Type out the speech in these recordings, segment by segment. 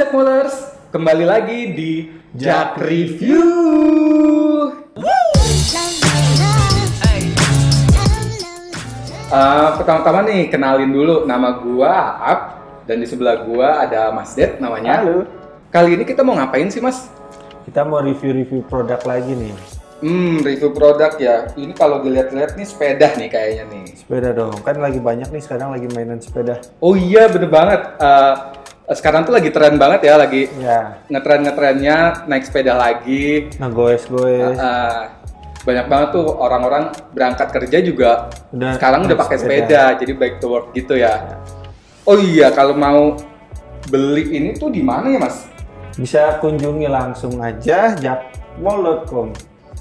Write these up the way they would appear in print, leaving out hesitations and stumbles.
Jackmolers, kembali lagi di Jack Review. Pertama-tama nih kenalin dulu, nama gua Aap dan di sebelah gua ada Mas Det namanya. Halo. Kali ini kita mau ngapain sih Mas? Kita mau review-review produk lagi nih. Review produk ya. Ini kalau dilihat-lihat nih sepeda nih kayaknya nih. Sepeda dong, kan lagi banyak nih sekarang lagi mainan sepeda. Oh iya bener banget. Sekarang tuh lagi tren banget ya, lagi Ya, ngetren-ngetrennya naik sepeda lagi. ngegoes-goes. Banyak banget tuh orang-orang berangkat kerja juga sekarang udah naik pakai sepeda, jadi bike to work gitu ya. Oh iya, kalau mau beli ini tuh di mana ya Mas? Bisa kunjungi langsung aja jackmall.com.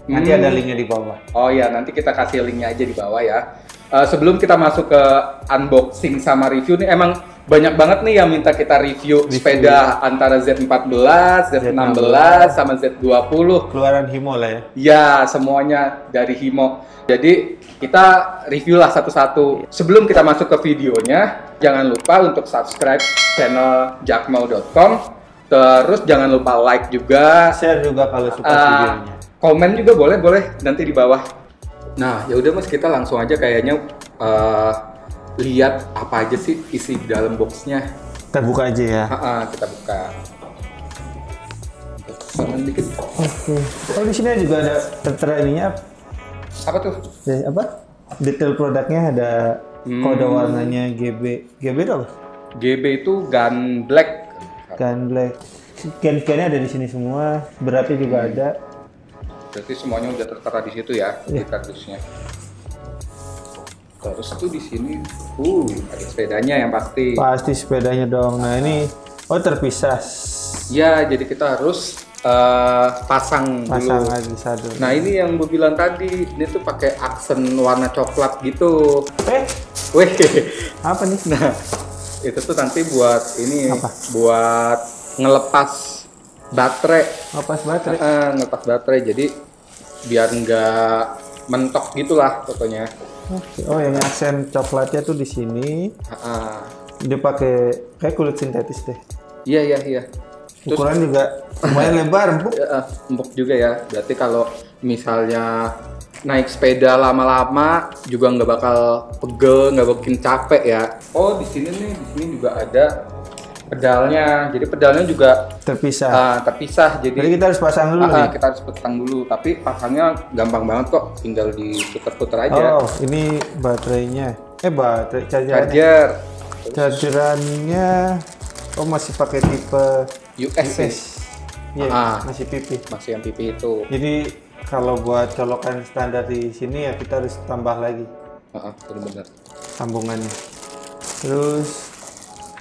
Nanti ada linknya di bawah. Oh iya, nanti kita kasih linknya aja di bawah ya. Sebelum kita masuk ke unboxing sama review nih, emang banyak banget nih yang minta kita review sepeda antara Z14, Z16, sama Z20. Keluaran Himo lah ya. Ya, semuanya dari Himo. Jadi kita review lah satu-satu. Sebelum kita masuk ke videonya, jangan lupa untuk subscribe channel jackmall.com. Terus jangan lupa like juga, Share juga kalau suka videonya. komen juga boleh nanti di bawah. Nah, ya udah Mas, kita langsung aja kayaknya lihat apa aja sih isi di dalam boxnya. Kita buka aja ya. Kita buka. Saran dikit. Oke. Oh, di sini juga ada tertera ininya. Apa tuh? Apa? Detail produknya ada kode warnanya GB. GB itu apa? GB itu Gun Black. Gun Black. Scan-scannya ada di sini semua. Beratnya juga ada. Berarti semuanya udah tertera di situ ya, di kardusnya. Terus tuh di sini, ada sepedanya yang pasti. Pasti sepedanya dong. Nah ini, terpisah. Ya, jadi kita harus pasang dulu. Lagi satu. Nah ini yang gue bilang tadi, ini tuh pakai aksen warna coklat gitu. Weh, Apa nih? nah itu tuh nanti buat ini, Apa? buat ngelepas baterai. Lepas baterai. Ngelepas baterai, jadi biar nggak mentok gitulah pokoknya. Oke. Oh, yang aksen coklatnya tuh di sini. Dia pakai kayak kulit sintetis deh. Iya. Terus, Ukuran juga lumayan lebar, empuk. empuk juga ya. Berarti kalau misalnya naik sepeda lama-lama juga nggak bakal pegel, nggak bikin capek ya. Oh di sini juga ada pedalnya. Jadi pedalnya juga Terpisah. terpisah. Jadi kita harus pasang dulu nih. kita harus pasang dulu. Tapi pasangnya gampang banget kok. Tinggal diputer-puter aja. Oh, ini baterainya. Baterai chargerannya. Charger. Chargerannya masih pakai tipe USB. Iya, masih PP. Masih yang PP itu. Jadi kalau buat colokan standar di sini ya kita harus tambah lagi Benar-benar. sambungannya. Terus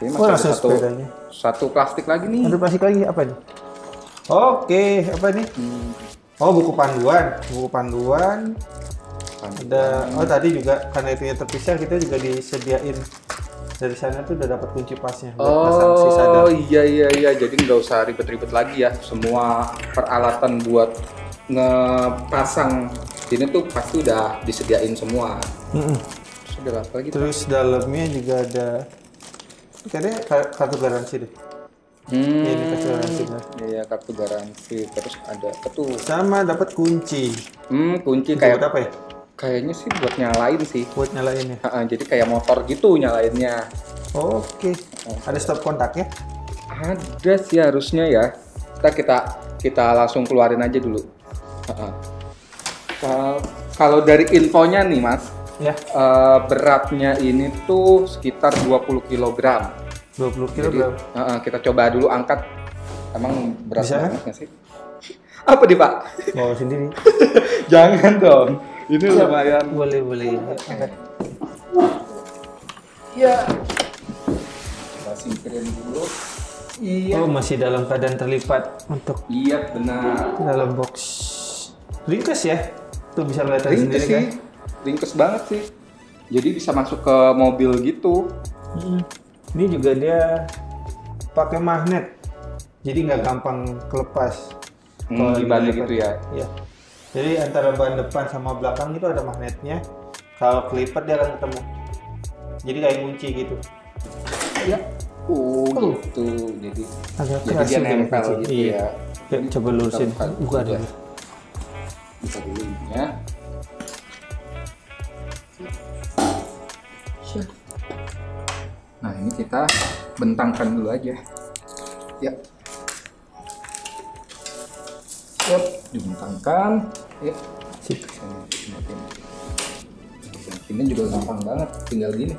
Ini masih ada langsung sepedanya. satu plastik lagi nih. Ada plastik lagi apa nih? Oke, apa nih? Buku panduan. Ada tadi juga karena itu terpisah kita juga disediain dari sana tuh udah dapat kunci pasnya buat pasang si sadar. Iya. Jadi nggak usah ribet-ribet lagi ya. Semua peralatan buat ngepasang ini tuh pasti udah disediain semua. Sudah apa lagi? Terus dalamnya juga ada kayaknya kartu garansi deh. Ini kartu garansi. Iya, kartu garansi. Terus ada apa tuh? Sama dapat kunci. Kunci Buat kayak apa ya? kayaknya sih buat nyalain sih. Buat nyalainnya. Jadi kayak motor gitu nyalainnya. Oke. Ada stop kontaknya? Ada sih harusnya ya. Kita langsung keluarin aja dulu. Kalau dari infonya nih Mas, Ya. beratnya ini tuh sekitar 20 kg. 20 kg. Jadi, kita coba dulu angkat. Emang berat Bisa, banget nggak sih? Apa nih Pak? Bawa sendiri. Jangan dong. Ini lumayan. Boleh. Iya. Kita singkirin dulu. Iya. Masih dalam keadaan terlipat untuk Iya benar. dalam box. Ringkas ya? Tuh bisa kelihatan Ringkes sendiri sih. kan? Ringkes banget sih. Jadi bisa masuk ke mobil gitu. Ini juga dia pakai magnet. Jadi nggak gampang kelepas. Kalau Di ban dilipat. gitu ya. Iya. Jadi antara ban depan sama belakang itu ada magnetnya. Kalau kelipat dia akan ketemu. Jadi kayak kunci gitu. Ya. gitu. Jadi agak jadi keras dia juga nempel kunci. gitu Iya. ya. Ya, coba lurusin. Buka dulu. Buka dulu ininya. Nah, ini kita bentangkan dulu aja. Ya. Yap, dibentangkan. Ya. Sip. Ini juga gampang banget, tinggal gini.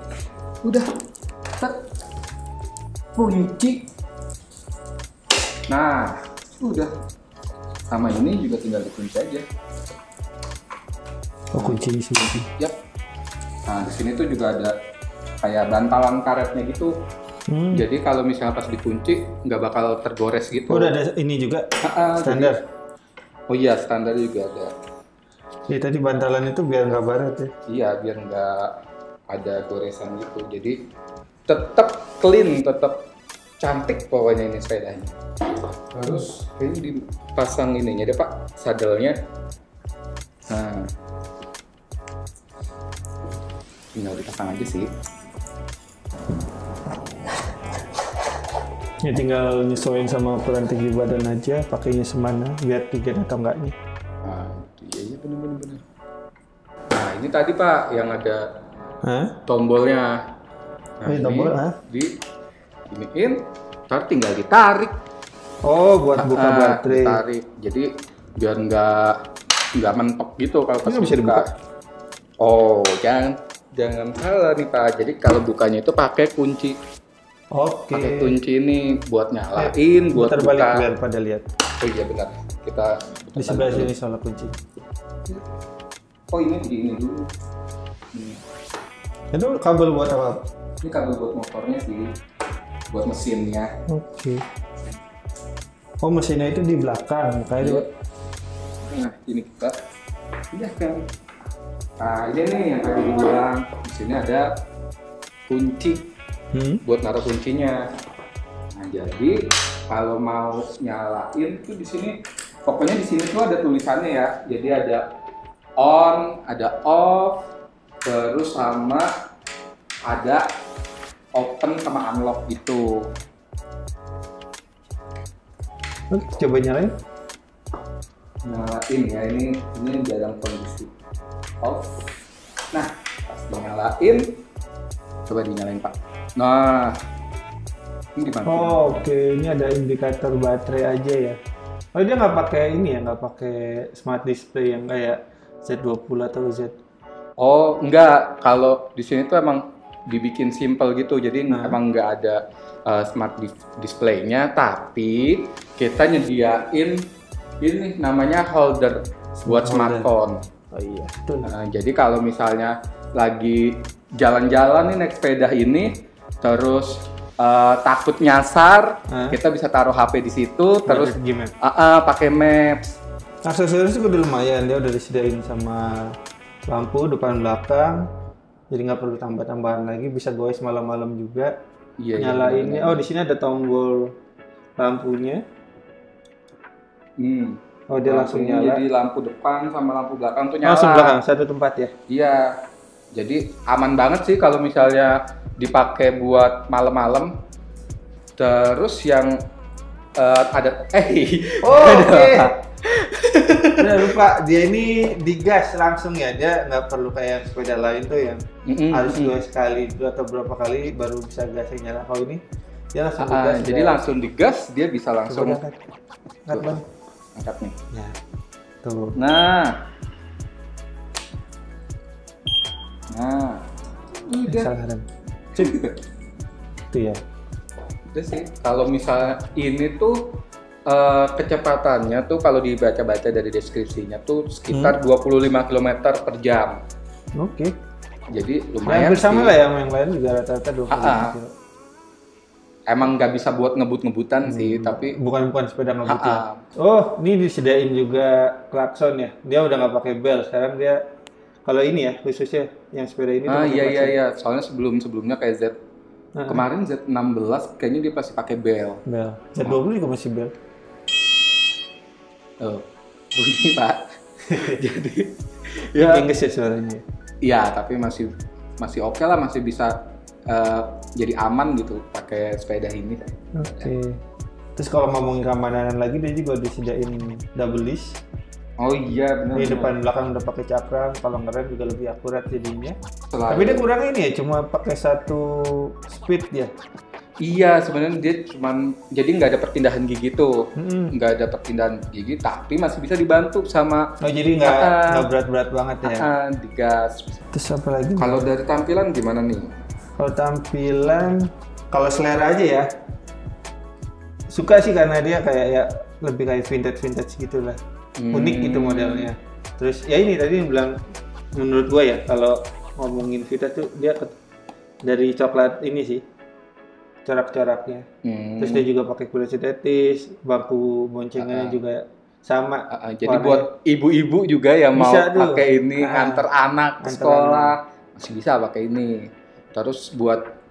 Udah. Tek. Kunci. Nah, udah. Sama ini juga tinggal dikunci aja. Oh, kunci di sini. Yap. Nah, di sini tuh juga ada kayak bantalan karetnya gitu. Jadi kalau misalnya pas dikunci nggak bakal tergores gitu. Oh, udah ada ini juga standar. Oh iya, standar juga ada. Jadi tadi bantalan itu biar nggak baret ya. Iya, biar nggak ada goresan gitu. Jadi tetap clean, tetap cantik pokoknya ini sepedanya. Terus ini dipasang ininya deh Pak, sadelnya. Nah, tinggal dipasang aja sih. Ya tinggal nyesuaiin sama ukuran tinggi badan aja, pakainya semana biar tiga atau enggaknya. Nah, itu iya bener. Nah, ini tadi Pak yang ada tombolnya. Nah, ini tombol, di iniin, ntar tinggal ditarik. Oh, buat buka baterai. Ditarik. Jadi biar nggak mentok gitu kalau pas bisa dibuka. Oh, jangan salah nih Pak. Jadi kalau bukanya itu pakai kunci. Oke. Pakai kunci ini buat nyalain, buat terbalik buka. biar pada lihat. Oh iya benar. Kita Di sebelah sini soal kunci. Oh ini begini dulu. Itu kabel buat apa? Ini kabel buat motornya sih, buat mesinnya. Oke. Oh, mesinnya itu di belakang, kayak itu. Nah, ini kita udah kan. Nah, ini nih yang tadi dibilang. Di sini ada kunci buat naruh kuncinya. Nah, jadi kalau mau nyalain tuh di sini, pokoknya di sini tuh ada tulisannya ya. Jadi ada on, ada off, terus sama ada open sama unlock gitu. Coba nyalain. Nyalain ya, ini dalam kondisi off. Nah, pas dinyalain, coba dinyalain Pak. Nah, ini dimatiin. Oh, oke. Ini ada indikator baterai aja ya. Oh, dia nggak pakai ini ya, nggak pakai smart display yang kayak Z20 atau Z. Oh, enggak. Kalau di sini tuh emang dibikin simple gitu. Jadi emang nggak ada smart display-nya, tapi kita nyediain ini namanya holder buat smartphone. Oh iya, betul. Nah, jadi kalau misalnya lagi jalan-jalan nih naik sepeda ini, terus takut nyasar, kita bisa taruh HP di situ, terus pakai Maps. Aksesoris itu udah lumayan, dia udah disediain sama lampu depan belakang, jadi nggak perlu tambah-tambahan lagi, bisa goes malam-malam juga. Iya, nyalainnya. Oh, di sini ada tombol lampunya. Oh, dia langsung nyala. Jadi lampu depan sama lampu belakang tuh nyala. Langsung belakang, satu tempat ya? Iya. Jadi aman banget sih kalau misalnya dipakai buat malam-malam. Terus yang ada oke. Udah lupa, dia ini digas langsung ya, dia nggak perlu kayak sepeda lain tuh yang harus 2 kali atau berapa kali baru bisa gasnya nyala. Kalau ini dia langsung digas. Jadi langsung digas, dia bisa langsung angkat bang. Angkat nih. Ya, tuh. Nah, udah. Salah rem. Itu ya. Udah sih. Kalau misalnya ini tuh kecepatannya tuh kalau dibaca-baca dari deskripsinya tuh sekitar 25 km per jam. Oke. Jadi lumayan. Hampir sama lah ya, yang lain juga rata-rata 25 km. Emang nggak bisa buat ngebut-ngebutan sih, tapi bukan sepeda ngebut ya. Oh, ini disediain juga klakson ya. Dia udah nggak pakai bel. Sekarang dia kalau ini ya khususnya yang sepeda ini. Iya. Soalnya sebelumnya kayak Z. Kemarin Z16 kayaknya dia pasti pakai bel. Z20 juga masih bel. Oh, begini Pak. Jadi ya enggak sih suaranya. Iya, tapi masih oke lah, masih bisa jadi aman gitu pakai sepeda ini. Oke. Terus kalau ngomongin keamanan lagi, dia juga disediain double disc. Oh iya benar. Di depan belakang udah pakai cakram, kalau ngerem juga lebih akurat jadinya. Selain, Tapi dia kurang ini ya, cuma pakai 1 speed ya. iya sebenarnya dia cuman jadi nggak ada perpindahan gigi tuh, nggak ada perpindahan gigi, tapi masih bisa dibantu sama. Oh jadi nggak berat-berat banget ya. Digas. Terus apa lagi? Kalau dari tampilan gimana nih? Kalau tampilan, kalau selera aja ya, suka sih karena dia kayak ya lebih kayak vintage gitulah. Unik gitu modelnya. Terus ya ini tadi yang bilang menurut gua ya, kalau ngomongin vintage tuh dia dari coklat ini sih corak-coraknya. Terus dia juga pakai kulit sintetis, bangku boncengannya juga sama. Jadi buat ibu-ibu juga yang mau pakai ini nganter anak ke sekolah masih bisa pakai ini. Terus buat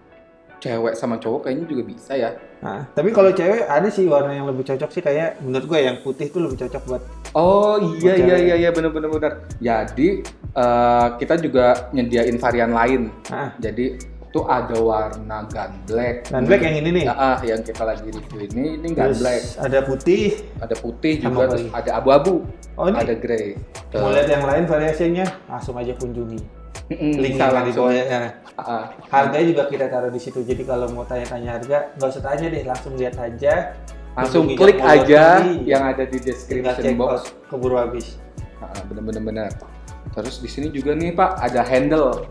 cewek sama cowok kayaknya juga bisa ya. Nah, tapi kalau cewek ada sih warna yang lebih cocok sih, kayak menurut gue yang putih tuh lebih cocok buat. Oh iya benar. Jadi kita juga nyediain varian lain. Jadi tuh ada warna gun black. Gun black yang ini nih. Yang kita lagi review ini gun black. Ada putih juga, terus ada abu-abu. Ada grey. Mau lihat yang lain variasinya, langsung aja kunjungi. Linknya di bawah ya. Harganya juga kita taruh di situ. Jadi kalau mau tanya-tanya harga, nggak usah tanya deh, langsung lihat aja. Langsung klik aja yang ada di description box. Keburu habis. Bener. Terus di sini juga nih Pak ada handle.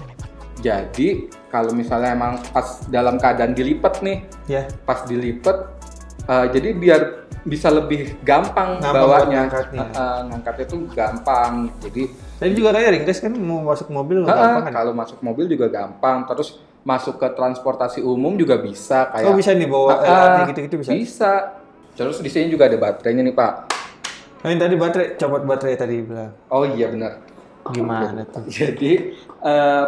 Jadi kalau misalnya emang pas dalam keadaan dilipat nih, pas dilipat, jadi biar bisa lebih gampang bawanya, ngangkatnya tuh gampang. Jadi tadi juga kayak ringkas kan, mau masuk mobil gampang kan? Kalau masuk mobil juga gampang, terus masuk ke transportasi umum juga bisa kayak. Oh bisa nih bawa LRT gitu-gitu bisa? Bisa. Terus di sini juga ada baterainya nih Pak. Nah, ini tadi baterai, copot baterai tadi bilang. Oh iya benar. Gimana tuh? Jadi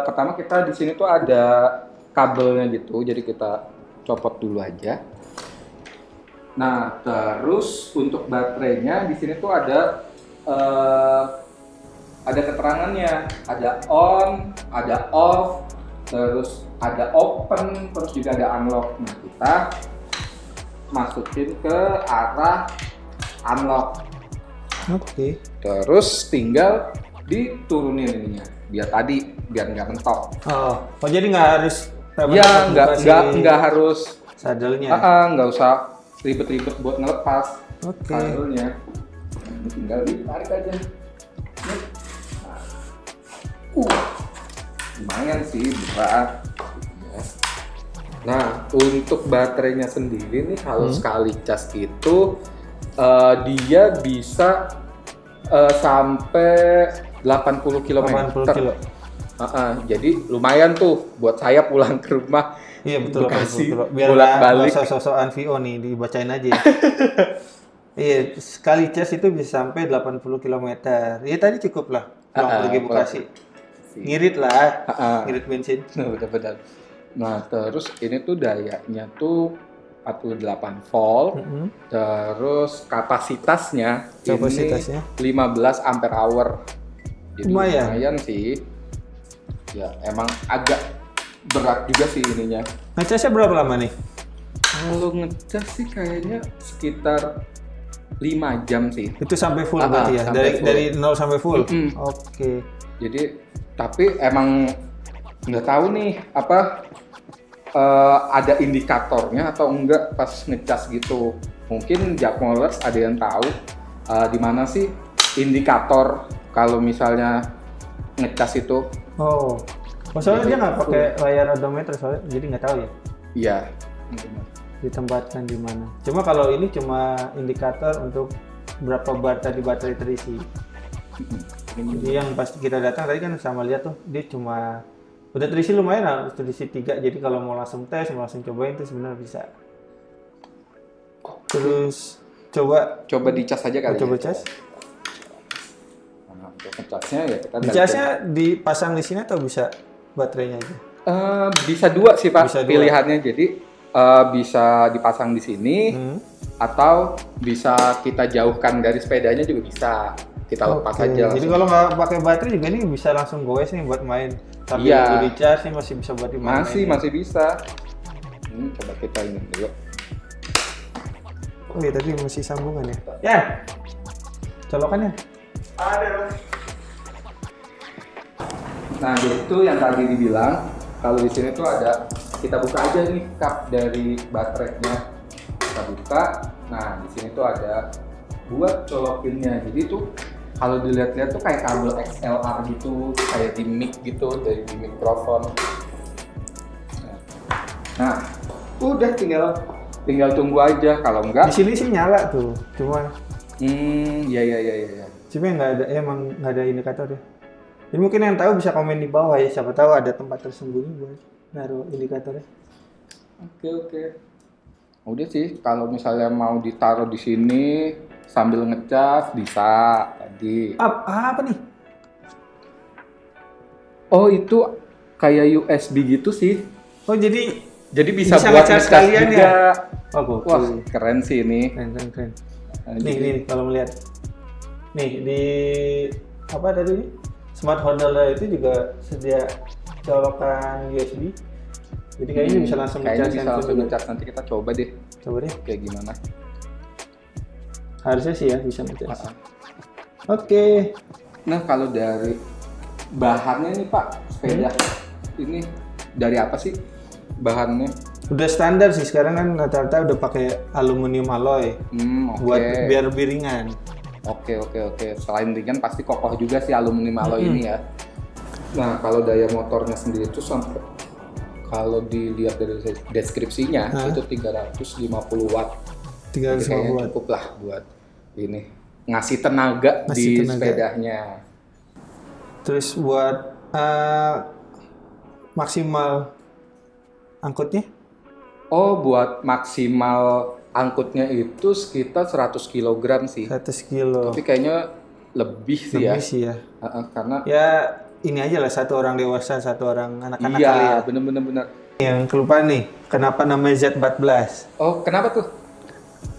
pertama kita di sini tuh ada kabelnya gitu, jadi kita copot dulu aja. Nah, terus untuk baterainya di sini tuh ada keterangannya, ada on, ada off, terus ada open, terus juga ada unlock. Nah, kita masukin ke arah unlock. Oke. Terus tinggal diturunin ininya, biar nggak mentok. Oh jadi nggak harus? Ya nggak harus sadelnya. Nggak usah ribet-ribet buat ngelepas sadelnya. Tinggal ditarik aja. Lumayan sih berat. Nah untuk baterainya sendiri nih kalau sekali cas itu dia bisa sampai 80 km. Jadi lumayan tuh buat saya pulang ke rumah. Iya betul. Biar bolak-balik. Nggak sosok-sosokan VO nih, dibacain aja. Iya, sekali cas itu bisa sampai 80 km. Iya tadi cukup lah. Pulang pergi Bekasi. Ngirit lah, ngirit bensin. Betul. Nah terus ini tuh dayanya tuh 48 volt, terus kapasitasnya ini 15 ampere hour. Jadi lumayan sih. Ya emang agak berat juga sih ininya. Ngecasnya berapa lama nih? Kalau ngecas sih kayaknya sekitar 5 jam sih. Itu sampai full berarti ya? Dari 0 sampai full? Oke. Jadi tapi emang nggak tahu nih apa ada indikatornya atau enggak pas ngecas gitu. Mungkin Jakmolers ada yang tahu di mana sih indikator kalau misalnya ngecas itu. Soalnya dia nggak pakai layar odometer soalnya, jadi nggak tahu ya. Iya. Ditempatkan di mana. Cuma kalau ini cuma indikator untuk berapa bar tadi baterai terisi. Jadi yang pas kita datang tadi kan sama lihat tuh dia cuma udah terisi lumayan lah, terisi 3. Jadi kalau mau langsung tes, mau langsung cobain tuh sebenarnya bisa. Terus coba dicas aja kali. Coba cas. Nah, untuk ngecasnya ya kita dicasnya dipasang di sini atau bisa baterainya aja? Bisa dua sih Pak pilihannya. Jadi bisa dipasang di sini atau bisa kita jauhkan dari sepedanya juga bisa. kita lepas aja. Jadi kalau nggak pakai baterai juga ini bisa langsung goes nih buat main. Tapi di charge nih masih bisa buat dimainin. Masih bisa. Coba kita ini dulu. Oh iya, tadi masih sambungan ya. Ya, colokannya. Ada. Nah, itu yang tadi dibilang kalau di sini tuh ada, kita buka aja nih kap dari baterainya. Kita buka. Nah, di sini tuh ada buat colokinnya. Jadi tuh kalau dilihat-lihat tuh kayak kabel XLR gitu, kayak di mic gitu, dari di mikrofon. Nah, udah tinggal tunggu aja. Kalau enggak di sini sih nyala tuh, cuma iya. cuma nggak ada, emang nggak ada indikator ya. Jadi mungkin yang tahu bisa komen di bawah ya, siapa tahu ada tempat tersembunyi buat naruh indikatornya. Oke. Udah sih, kalau misalnya mau ditaruh di sini sambil ngecas bisa tadi. Apa nih? Oh, itu kayak USB gitu sih. Oh, jadi bisa buat ngecas juga. ya? Oh, wah, keren sih ini. Keren. Nih kalau melihat. Nih di apa tadi? Smart holder itu juga sedia colokan USB. Jadi kayaknya bisa langsung ngecas. Nanti kita coba deh. Coba deh. Kayak gimana? Harusnya sih ya bisa ngecas. Oke. Nah, kalau dari bahannya nih Pak, sepeda ini dari apa sih bahannya? Udah standar sih sekarang kan rata-rata udah pakai aluminium alloy. Buat biar lebih ringan. Oke. Selain ringan pasti kokoh juga sih aluminium alloy ini ya. Nah, kalau daya motornya sendiri itu sampai, kalau dilihat dari deskripsinya itu 350 watt. 350 watt. Cukup lah buat ini ngasih tenaga di sepedanya. Terus buat maksimal angkutnya? Oh, buat maksimal angkutnya itu sekitar 100 kg sih. 100 kilo. Tapi kayaknya lebih sih ya. Karena ya ini aja lah, satu orang dewasa, satu orang anak-anak kali ya. Bener. Yang kelupaan nih, kenapa namanya Z14? Oh, kenapa tuh?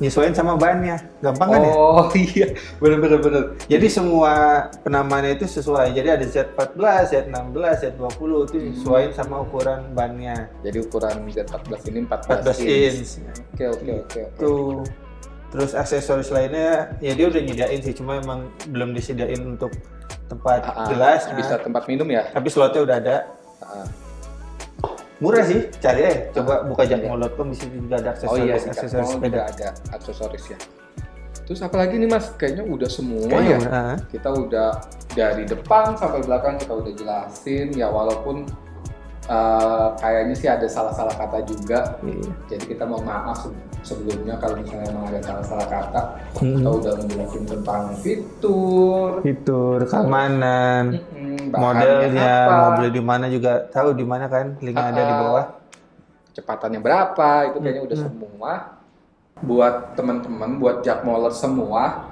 Nyesuaiin sama bannya, gampang kan ya? Oh iya, bener. Jadi semua penamaannya itu sesuai. Jadi ada Z14, Z16, Z20 itu sesuaiin sama ukuran bannya. Jadi ukuran Z14 ini 14 inch. Oke. Terus aksesoris lainnya, ya dia udah nyediain sih, cuma emang belum disediain untuk tempat gelas. Bisa tempat minum ya? Tapi slotnya udah ada. Murah sih, cari aja. Coba buka jakmall.com, di sini juga ada aksesoris sepeda. Ada aksesoris ya. Terus apalagi nih Mas? Kayaknya udah semua ya. Kita udah dari depan sampai belakang kita udah jelasin ya, walaupun kayaknya sih ada salah-salah kata juga. Jadi kita mau maaf sebelumnya kalau misalnya emang ada salah-salah kata. Kita udah menjelasin tentang fitur, keamanan, modelnya, mau beli di mana juga tahu di mana kan, linknya ada di bawah. Kecepatannya berapa, itu kayaknya udah semua. Buat teman-teman, buat Jakmoler semua,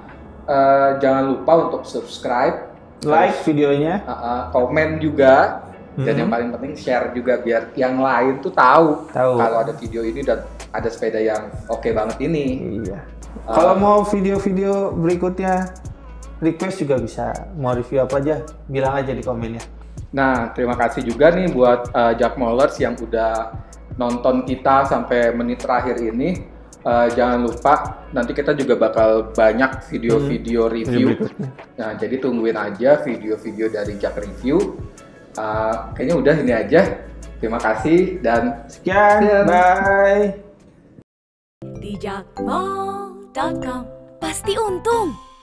jangan lupa untuk subscribe, like videonya, komen juga. Dan yang paling penting share juga biar yang lain tuh tahu kalau ada video ini dan ada sepeda yang oke banget ini. Iya. Kalau mau video-video berikutnya request juga bisa. Mau review apa aja bilang aja di komennya. Nah, terima kasih juga nih buat Jakmolers yang udah nonton kita sampai menit terakhir ini. Jangan lupa nanti kita juga bakal banyak video-video review. Nah, jadi tungguin aja video-video dari Jak Review. Kayaknya udah ini aja. Terima kasih dan sekian. Bye. Di jakmall.com pasti untung.